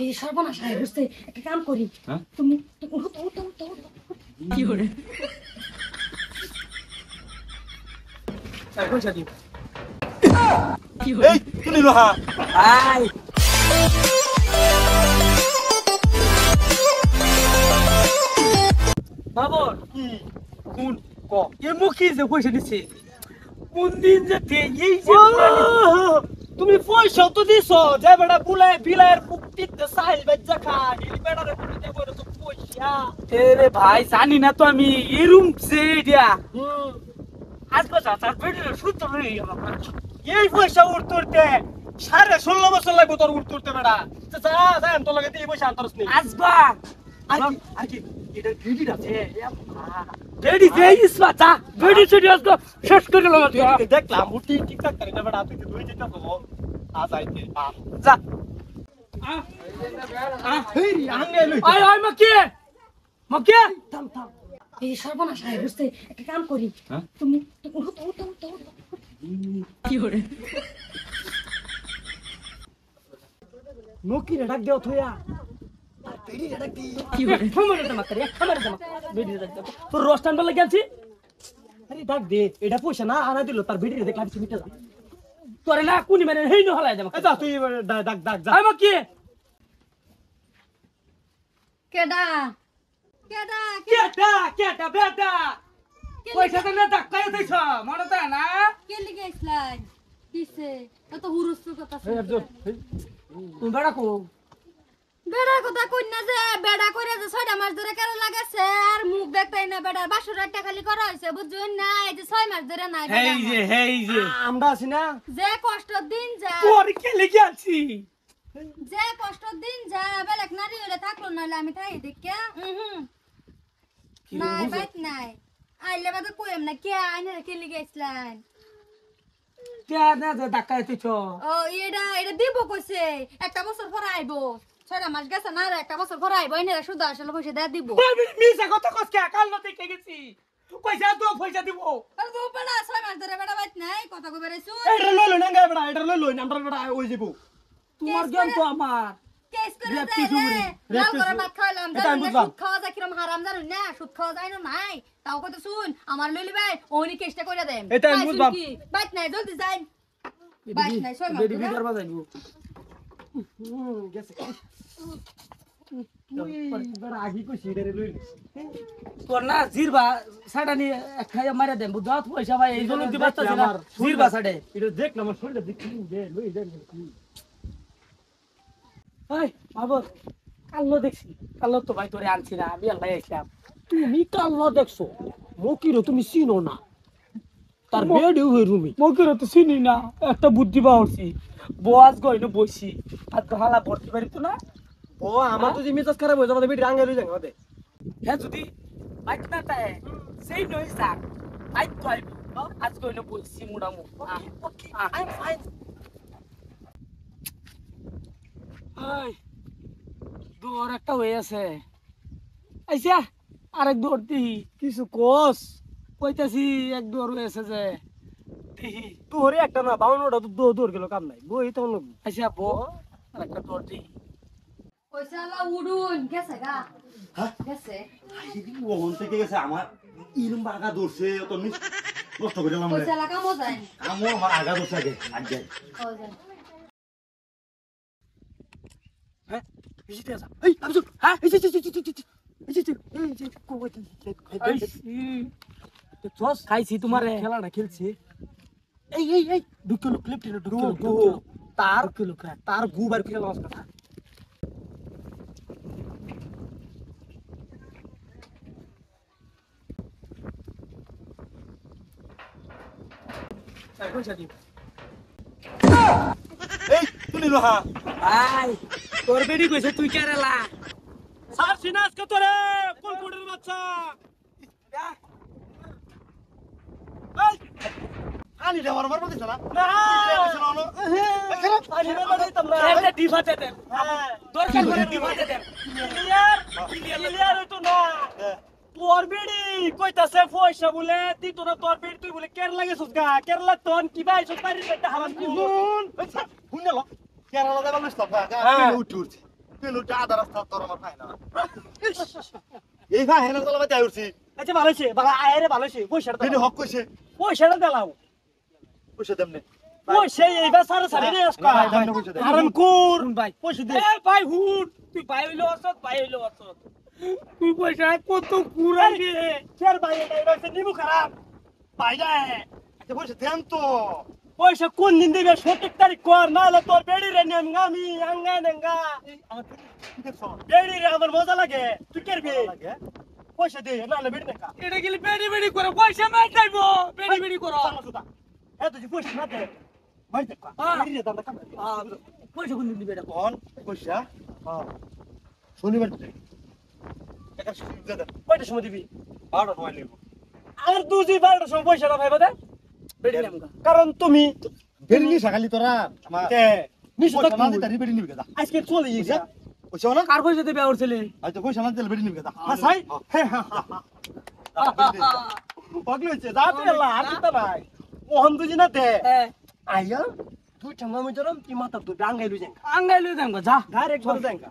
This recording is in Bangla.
এই সর্বনাশ হয় বুঝতে একটা কাম করি হ্যাঁ? তুমি কি করে পয়সা দিই কি করে এই তুমি লোহা আই বাবর কি কোন ক এ মুখি যে পয়সা দিছে কোন দিন যে এই যে তুমি পয়সা তো দিছো যে বেটা বুলায় বিলায়ের মুক্তিতে সাইল বাজ্জা খা এই বেটারে তুমি দেব তো পয়সা এরে ভাই জানি না তো আমি এরুম যে দিয়া আজকে চাচার বেটির সুত লই গেল এই পয়সা উঠতে 16.5 বছর লাগবে তোর উঠতে বেটা চাচা যা তো লাগে এই পয়সা আন্তরস নেই আসবা আর কি এটা ভিডিও আছে বেডি যে ইসবাতা বেডি স্টুডিওস কো শেষ করে দিলাম দেখলাম মুটি টিকটক করে না বেটা তুই দুই দিন তো আজ আইতে যা হেই আঙ্গে লই আয় মকে থাম এই সর্বনাশ হয় বুঝতে একটা কাম করি হ্যাঁ? তুমি কি করে নকি রে ডাক দেও থয়া কি করে খামারে জমা বেডি ডাক দাও তোর রস্টান বলে গেছি আরে ডাক দে এটা পয়সা না আনা দিল তার বেডি দেখলাম মিটে যা তোরে না কোনি মানে হেই ন হলাই দেব যা তুই ডাক যা আই মকে কেডা কেডা কেটা বেটা পয়সা তো না টাকায় দিছ মনে তো না কে লিগে ইসলাই কিসে কত হুরুসু কথা এই আব্দুল তুমি বেড়া কো বেড়া কথা কই না যে বেড়া কইরা যে 6 মাস ধরে কেন লাগাছে আর মুখ দেখতাই না বেড়ার 500 টাকা খালি করা হইছে বুঝুন না এই যে 6 মাস ধরে নাই হেই যে আমরা আছি না যে কষ্ট দিন যা তোর কে লেগে আছি যে কষ্ট দিন যা বেলেক নারী হইলে থাকলো নাইলে আমি থাই দেখিয়া নাই বাইত নাই আইলে বাদে কইম না কে আইনে কে লিগে ইসলাই কে না যে টাকায় দিছ ও এটা দিব কইছে একটা বছর পর আইবো 6 মাস গেছে না আর একটা বছর পর আইবো এনে শুধু আসলে পয়সা দেয়া দিব মিছা কথা কস কে কাল নতে কে গেছি পয়সা তো পয়সা দিব আর তো বেড়া 6 মাস ধরে বেড়া বাইত নাই কথা কই বেড়াইছু এটা লই না গা বড়া এটা লই আমরা বড়া ওই যাব তোমার জ্ঞান তো আমার কেস করে রেপ দে কিছু রে রেপ লাল কিছু। করে ভাত খাইলাম এটা আমি বুঝলাম। সুদ খাওয়া যায় কিরম হারাম জানো না সুদ খাওয়া যায় না নাই তাও কত শুন আমার লইলি ভাই ওনি কেসটা কইরা দেন এটা আমি বুঝলাম। বাইত নাই জলদি যাই বাইত নাই 6 মাস বেডি ধরে। বিদার বাজাইবো গেছে বড় আগি কো সিডারে লই তোর না জিরবা সাডা নি খাইয়া মারা দেন বুঝা পয়সা ভাই এই জন্য দিবাস না জিরবা সাডে এটা দেখ না আমার শরীরটা দেখ দে লই দে ভাই বাবা কাল্লো দেখছি কাল্লো তো ভাই তোরে আনছি না আমি আল্লাহ আইছিলাম তুমি কাল্লা দেখছো মকিরো তুমি চিনো না তার বেডিও হই রুমি মকির তো চিনি না একটা বুদ্ধি বাহরছি বস গইনো বসি আর হালা ভর্তি পারিত না ও আমার তো যে মেজাজ খারাপ হয়ে যাবে বেডি রাঙ্গা লই যাবে হ্যাঁ যদি বাইক না তাই সেই নই সাক বাইক তো আইব আজ গইনো বসি মুড়ামু okay I am fine hi দৌড় একটা হয়ে আছে আইসা আরেক দৌড় দিহি কিছু কোস কইতাছি এক দৌড় হয়ে আছে যে দিহি তোরে একটা না বাউনোটা তো দৌড় গেল কাম নাই বই তো লোক আইসা বো আরেকটা দৌড় দিহি পয়সা লা উড়ুন গেছে গা গেছে ওখান থেকে গেছে আমার ইরম আগা ধরছে অত নষ্ট করে দিলাম পয়সা লা কামো যায় আমার আগা ধরছে আগে ও যায় হ্যাঁ এসে আসা এই আবজু হ্যাঁ এসে চস খাইছি তোমারে খেলাটা খেলছে এই ঢুকলো ক্লিপটি ঢুকলো তার তার গুবার খেলা কথা এই তুমি লোহা আই তোর বেডি কইছে তুই কেরালা সার সিনাস কে তোরে কোলকুটের বাচ্চা এই আনি রে আমার মারবা দিছ না না আনি রে বাড়াইতাম না একটা ডিফাতে দেন দরকার করে ডিফাতে দেন ক্লিয়ার হইতো না তোর বেডি কইতাছে পয়সা বলে দি তোরা তোর বেডি তুই বলে কেরালা গেছস গা কেরালা তোন কি ভাই সব পারি একটা হারাম কি শুন শুন লো কেরালা যাবা লইছ তো হ্যাঁ। উঠি পেলুটা আধা রাস্তা তোর আমার খায় না এই ভাই হেনা তলা বাই উঠছি আচ্ছা ভালো হইছে বাবা আয়েরে ভালো হইছে পয়সাটা তিনি হক কইছে পয়সাটা দিলাও পয়সা দেমনে পয়সা এইবার সারা সারি রে আজকে ভাই, দাম না পয়সা দে। আরাম কর হুন ভাই পয়সা দে এ ভাই হুন তুই ভাই হইলো অসৎ ভাই হইলো অসৎ তুই পয়সা কত কুড়াই রে ফের ভাই এটা হইছে নিমু খারাপ ভাইরা আচ্ছা পয়সা দেন তো পয়সা কোন দিন দিবে সঠিক তারিখ কর নাহলে তোর বেড়ি রে নেম গামি আঙ্গা নেঙ্গা আমার কি দেখছো বেড়ি রে আমার মজা লাগে তুই করবি লাগে পয়সা দে নাহলে বেড়ি দেখা এটা গেলে বেড়ি বেড়ি করে পয়সা মার যাইবো বেড়ি বেড়ি করো এ তুই পয়সা না দে ভাই দেখা হ্যাঁ। বেড়ি রে দাম দেখা পয়সা কোন দিন দিবে এটা কোন পয়সা হ্যাঁ শনিবার দিন টাকা সুবিধা দেন কয়টার সময় দিবি 12 সময় নিব আর 2-12টার সময় পয়সাটা ভাইবা দে বেড়ি নামগা কারণ তুমি বেরিলি সকালি তোরা আমার তে নিশ্চয় পয়সা না তুই দিতে বেরি নিবি গাদা আজকে চলে গেছে পয়সা না কার পয়সা দিবে ওর ছেলে হয়তো পয়সা না দিলে বেরি নিবি গাদা হাসাই হ্যাঁ পাগল হচ্ছে যাতে আল্লাহ আর কিতা নাই মোহন দুজি না দে আইয়া তুই ঠাম্মা মজরম কি মাথা তুই ডাঙ্গাই লই যাঙ্গা আঙ্গাইলো দামগা যা ডাইরেক্ট করে যাঙ্গা